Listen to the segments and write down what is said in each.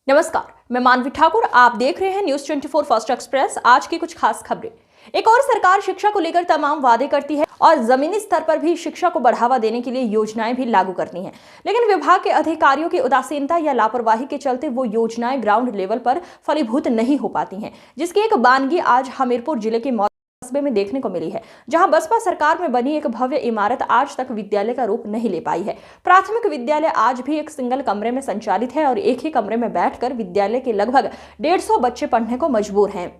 नमस्कार, मैं मानवी ठाकुर। आप देख रहे हैं न्यूज 24 फर्स्ट एक्सप्रेस। आज की कुछ खास खबरें। एक और सरकार शिक्षा को लेकर तमाम वादे करती है और जमीनी स्तर पर भी शिक्षा को बढ़ावा देने के लिए योजनाएं भी लागू करती हैं, लेकिन विभाग के अधिकारियों की उदासीनता या लापरवाही के चलते वो योजनाएं ग्राउंड लेवल पर फलीभूत नहीं हो पाती हैं, जिसकी एक बानगी आज हमीरपुर जिले के कस्बे में देखने को मिली है, जहां बसपा सरकार में बनी एक भव्य इमारत आज तक विद्यालय का रूप नहीं ले पाई है। प्राथमिक विद्यालय आज भी एक सिंगल कमरे में संचालित है और एक ही कमरे में बैठकर विद्यालय के लगभग 150 बच्चे पढ़ने को मजबूर हैं।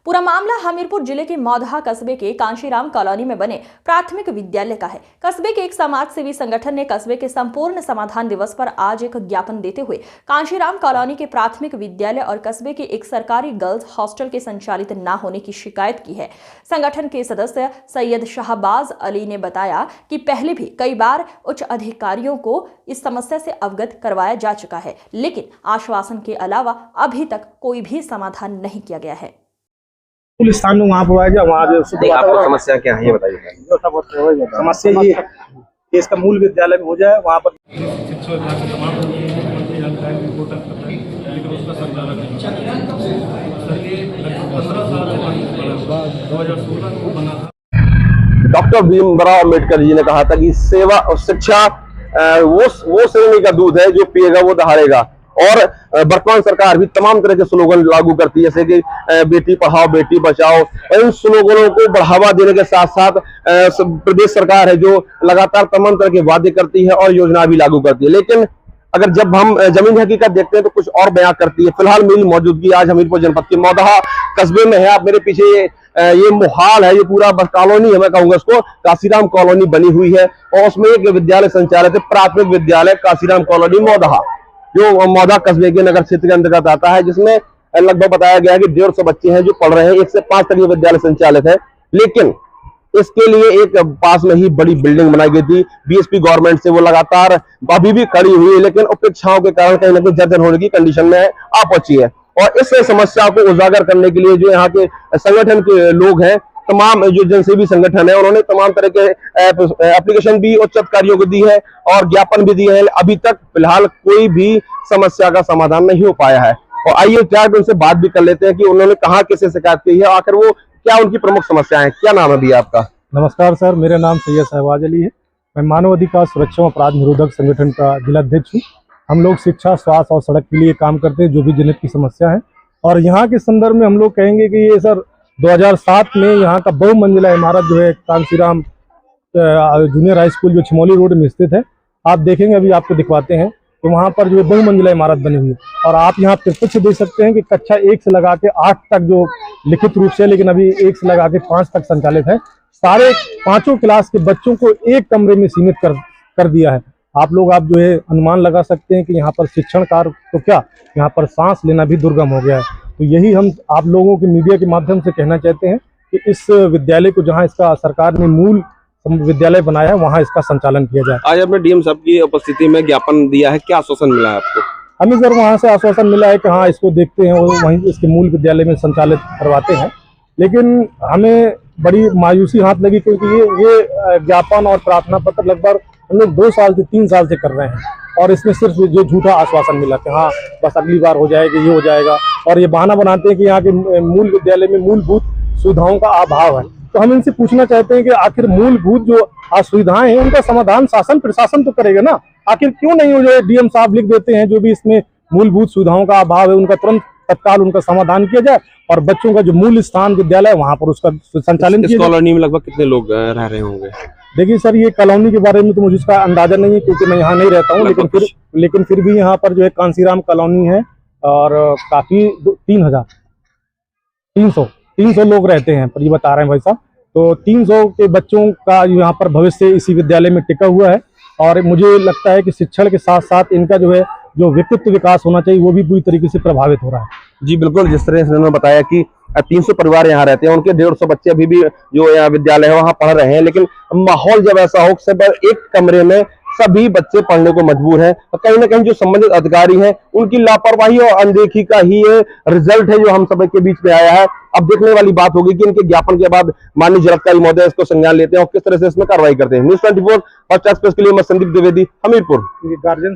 पूरा मामला हमीरपुर जिले के मौधा कस्बे के कांशीराम कॉलोनी में बने प्राथमिक विद्यालय का है। कस्बे के एक समाज सेवी संगठन ने कस्बे के संपूर्ण समाधान दिवस पर आज एक ज्ञापन देते हुए कांशीराम कॉलोनी के प्राथमिक विद्यालय और कस्बे के एक सरकारी गर्ल्स हॉस्टल के संचालित न होने की शिकायत की है। संगठन के सदस्य सैयद शाहबाज अली ने बताया कि पहले भी कई बार उच्च अधिकारियों को इस समस्या से अवगत करवाया जा चुका है, लेकिन आश्वासन के अलावा अभी तक कोई भी समाधान नहीं किया गया है। स्थान में वहाँ पर आएगा, वहाँ जो आपको समस्या क्या है ये बताइए। समस्या ये कि इसका मूल विद्यालय में हो जाए, वहाँ पर शिक्षा विभाग के तमाम जानकारी रिपोर्ट लेकिन उसका संचालन सर ये लगभग 15 साल 2016 को बना था। डॉक्टर भीमराव अम्बेडकर जी ने कहा था कि सेवा और शिक्षा वो श्रेणी का दूध है जो पिएगा वो दहाड़ेगा, और वर्तमान सरकार भी तमाम तरह के स्लोगन लागू करती है, जैसे कि बेटी पढ़ाओ बेटी बचाओ। इन स्लोगनों को बढ़ावा देने के साथ साथ प्रदेश सरकार है जो लगातार तमाम तरह के वादे करती है और योजना भी लागू करती है, लेकिन अगर जब हम जमीन हकीकत देखते हैं तो कुछ और बयां करती है। फिलहाल मेरी मौजूदगी आज हमीरपुर जनपद के मौधा कस्बे में है। आप मेरे पीछे ये मोहाल है, ये पूरा बस कॉलोनी है, मैं कहूंगा इसको कांशीराम कॉलोनी बनी हुई है, और उसमें एक विद्यालय संचालित है, प्राथमिक विद्यालय कांशीराम कॉलोनी मौधा, जो मौधा कस्बे के नगर क्षेत्र के अंतर्गत आता है, जिसमें लगभग बताया गया है कि 150 बच्चे हैं जो पढ़ रहे हैं। 1 से 5 तक ये विद्यालय संचालित है, लेकिन इसके लिए एक पास में ही बड़ी बिल्डिंग बनाई गई थी बीएसपी गवर्नमेंट से, वो लगातार अभी भी खड़ी हुई है, लेकिन उपेक्षाओं के कारण कहीं ना कहीं जर्जर होने की कंडीशन में आ पहुंची है। और इस समस्या को उजागर करने के लिए जो यहाँ के संगठन के लोग हैं, तमाम जो जनसेवी संगठन है, उन्होंने तमाम तरह के एप्लीकेशन भी उच्च अधिकारियों को दी है और ज्ञापन भी दिए हैं। अभी तक फिलहाल कोई भी समस्या का समाधान नहीं हो पाया है, और आइए क्या उनसे बात भी कर लेते हैं कि उन्होंने कहाँ किससे शिकायत की है, आखिर वो क्या उनकी प्रमुख समस्या है। क्या नाम है भैया आपका? नमस्कार सर, मेरा नाम सैयद शाहबाज अली है। मैं मानव अधिकार सुरक्षा और अपराध निरोधक संगठन का जिलाध्यक्ष हूँ। हम लोग शिक्षा, स्वास्थ्य और सड़क के लिए काम करते हैं, जो भी जनहित की समस्या है। और यहाँ के संदर्भ में हम लोग कहेंगे कि ये सर 2007 में यहाँ का बहुमंजिला इमारत जो है कांशीराम जूनियर हाई स्कूल जो छिमौली रोड में स्थित है, आप देखेंगे, अभी आपको दिखवाते हैं, तो वहाँ पर जो है बहुमंजिला इमारत बनी हुई है। और आप यहाँ प्रत्यक्ष देख सकते हैं कि कक्षा 1 से लगा के 8 तक जो लिखित रूप से, लेकिन अभी 1 से लगा के 5 तक संचालित है। सारे 5 क्लास के बच्चों को एक कमरे में सीमित कर दिया है। आप जो है अनुमान लगा सकते हैं कि यहाँ पर शिक्षण कार्य तो क्या, यहाँ पर सांस लेना भी दुर्गम हो गया है। तो यही हम आप लोगों के मीडिया के माध्यम से कहना चाहते हैं कि इस विद्यालय को, जहां इसका सरकार ने मूल विद्यालय बनाया है, वहां इसका संचालन किया जाए। आज आपने डीएम साहब की उपस्थिति में ज्ञापन दिया है, क्या आश्वासन मिला है आपको? हमें सर वहां से आश्वासन मिला है कि हाँ, इसको देखते हैं और वहीं इसके मूल विद्यालय में संचालित करवाते हैं, लेकिन हमें बड़ी मायूसी हाथ लगी, क्योंकि ये ज्ञापन और प्रार्थना पत्र लगभग हम लोग 2 साल से 3 साल से कर रहे हैं, और इसमें सिर्फ जो झूठा आश्वासन मिला कि हाँ बस अगली बार हो जाएगा, ये हो जाएगा, और ये बहाना बनाते हैं कि यहाँ के मूल विद्यालय में मूलभूत सुविधाओं का अभाव है। तो हम इनसे पूछना चाहते हैं कि आखिर मूलभूत जो असुविधाएं हैं उनका समाधान शासन प्रशासन तो करेगा ना, आखिर क्यों नहीं हो जाए? डीएम साहब लिख देते हैं जो भी इसमें मूलभूत सुविधाओं का अभाव है उनका तुरंत तत्काल उनका समाधान किया जाए, और बच्चों का जो मूल स्थान विद्यालय है वहाँ पर उसका संचालन किया जाए। इस कॉलोनी में लगभग कितने लोग रह रहे होंगे? देखिए सर, ये कॉलोनी के बारे में तो मुझे इसका अंदाजा नहीं है, क्योंकि मैं यहाँ नहीं रहता हूँ, लेकिन फिर भी यहाँ पर जो है कांशीराम कॉलोनी है, और काफी 300 लोग रहते हैं, पर ये बता रहे हैं भाई साहब। तो 300 के बच्चों का यहाँ पर भविष्य इसी विद्यालय में टिका हुआ है, और मुझे लगता है कि शिक्षण के साथ साथ इनका जो है जो व्यक्तित्व विकास होना चाहिए वो भी पूरी तरीके से प्रभावित हो रहा है। जी बिल्कुल, जिस तरह से उन्होंने बताया कि 300 परिवार यहाँ रहते हैं, उनके 150 बच्चे अभी भी जो यहाँ विद्यालय है वहाँ पढ़ रहे हैं, लेकिन माहौल जब ऐसा हो सब एक कमरे में सभी बच्चे पढ़ने को मजबूर हैं, तो कहीं ना कहीं जो संबंधित अधिकारी हैं उनकी लापरवाही और अनदेखी का ही ये रिजल्ट है जो हम सब के बीच में आया है। अब देखने वाली बात होगी कि इनके ज्ञापन के बाद माननीय जिलाधिकारी महोदय इसको संज्ञान लेते हैं और किस तरह से इसमें कार्रवाई करते हैं। न्यूज 24 फर्स्ट एक्सप्रेस के लिए मैं संदीप द्विवेदी, हमीरपुर। गार्जियन